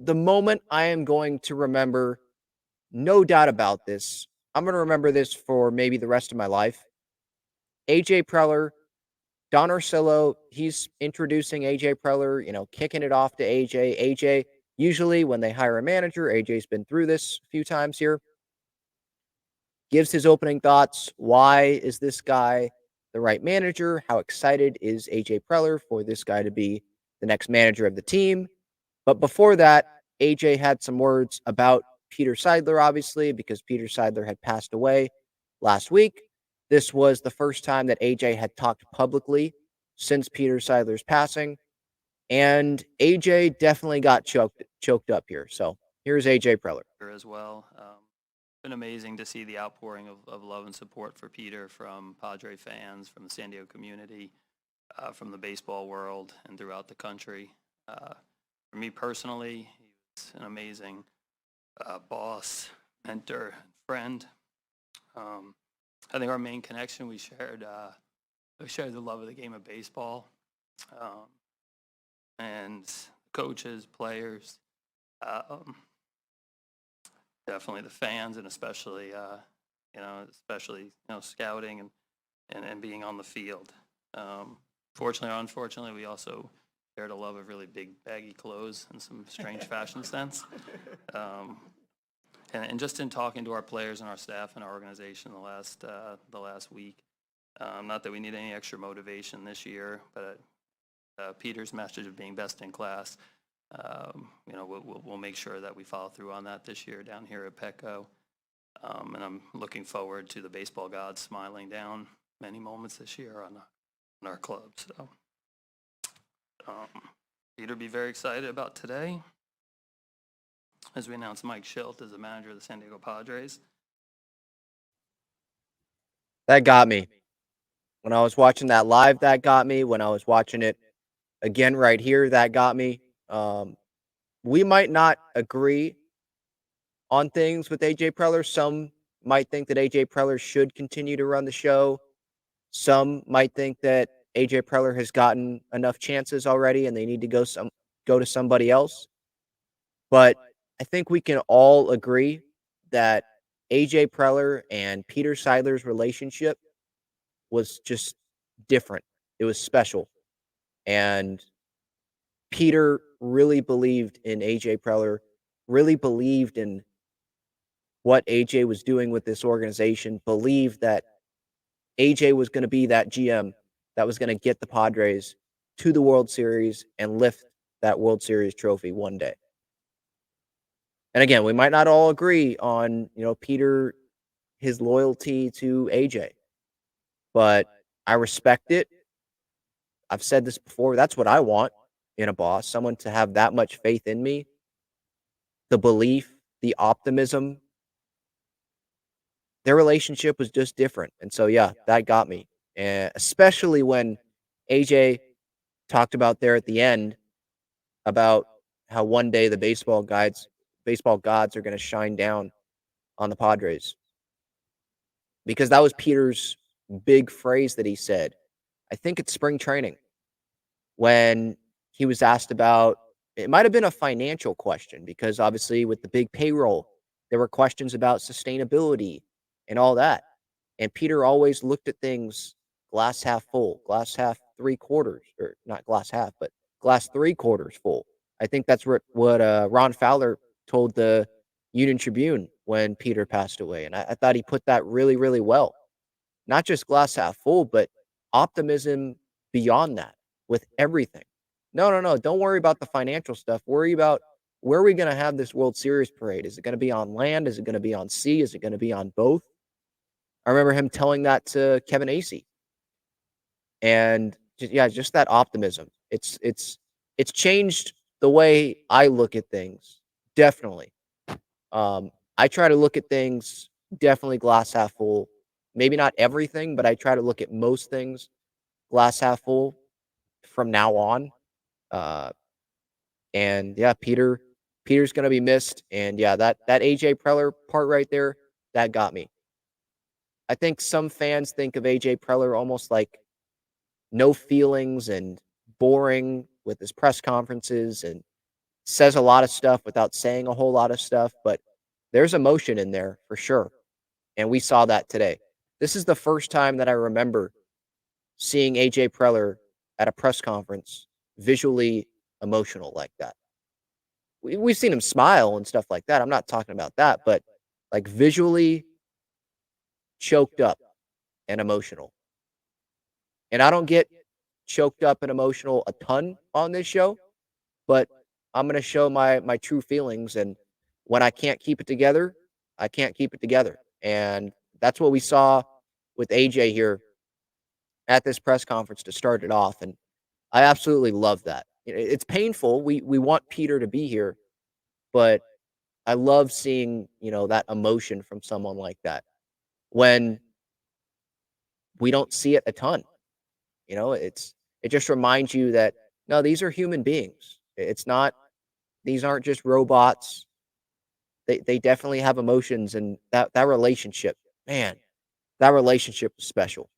the moment I am going to remember, no doubt about this, I'm going to remember this for maybe the rest of my life. AJ Preller, Don Orsillo, he's introducing AJ Preller, kicking it off to AJ. AJ, usually when they hire a manager, AJ's been through this a few times here, gives his opening thoughts. Why is this guy the right manager? How excited is AJ Preller for this guy to be the next manager of the team? But before that, AJ had some words about Peter Seidler, obviously, because Peter Seidler had passed away last week. This was the first time that AJ had talked publicly since Peter Seidler's passing. And AJ definitely got choked up here. So here's AJ Preller. As well. Been amazing to see the outpouring of love and support for Peter from Padre fans, from the San Diego community, from the baseball world, and throughout the country. For me personally, he was an amazing boss, mentor, friend. I think our main connection, we shared the love of the game of baseball, and coaches, players, definitely the fans, and especially scouting and being on the field. Fortunately or unfortunately, we also shared a love of really big baggy clothes and some strange fashion sense. And just in talking to our players and our staff and our organization the last week, not that we need any extra motivation this year, but Peter's message of being best in class, we'll make sure that we follow through on that this year down here at Petco. And I'm looking forward to the baseball gods smiling down many moments this year on our club. So Peter be very excited about today as we announce Mike Schilt as the manager of the San Diego Padres. That got me. When I was watching that live, that got me. When I was watching it again right here, that got me. We might not agree on things with AJ Preller. Some might think that AJ Preller should continue to run the show. Some might think that AJ Preller has gotten enough chances already and they need to go to somebody else. But I think we can all agree that AJ Preller and Peter Seidler's relationship was just different. It was special. And Peter really believed in AJ Preller, really believed in what AJ was doing with this organization, believed that AJ was going to be that GM that was going to get the Padres to the World Series and lift that World Series trophy one day. And again, we might not all agree on, Peter, his loyalty to AJ, but I respect it. I've said this before. That's what I want in a boss, someone to have that much faith in me, the belief, the optimism. Their relationship was just different. And so, yeah, that got me. And especially when AJ talked about there at the end about how one day the baseball gods are going to shine down on the Padres. Because that was Peter's big phrase that he said. I think it's spring training when he was asked about, it might have been a financial question because obviously with the big payroll, there were questions about sustainability and all that. And Peter always looked at things glass half full, glass half 3/4, or not glass half, but glass 3/4 full. I think that's what Ron Fowler told the Union Tribune when Peter passed away. And I thought he put that really, really well. Not just glass half full, but optimism beyond that with everything. No, no, no. Don't worry about the financial stuff. Worry about where are we going to have this World Series parade? Is it going to be on land? Is it going to be on sea? Is it going to be on both? I remember him telling that to Kevin Acee. And just that optimism. It's changed the way I look at things. Definitely. I try to look at things definitely glass half full. Maybe not everything, but I try to look at most things glass half full from now on. Uh, and yeah, Peter's gonna be missed. And yeah, that AJ Preller part right there, that got me. I think some fans think of AJ Preller almost like no feelings and boring with his press conferences and says a lot of stuff without saying a whole lot of stuff, but there's emotion in there for sure. And we saw that today. This is the first time that I remember seeing AJ Preller at a press conference visually emotional like that. We've seen him smile and stuff like that. I'm not talking about that, but like visually choked up and emotional. And I don't get choked up and emotional a ton on this show, but I'm gonna show my true feelings, and when I can't keep it together, I can't keep it together. And that's what we saw with AJ here at this press conference to start it off, and I absolutely love that. It's painful. We want Peter to be here, but I love seeing, that emotion from someone like that when we don't see it a ton. It just reminds you that no, these are human beings. It's not these aren't just robots. They definitely have emotions, and that relationship, man, that relationship was special.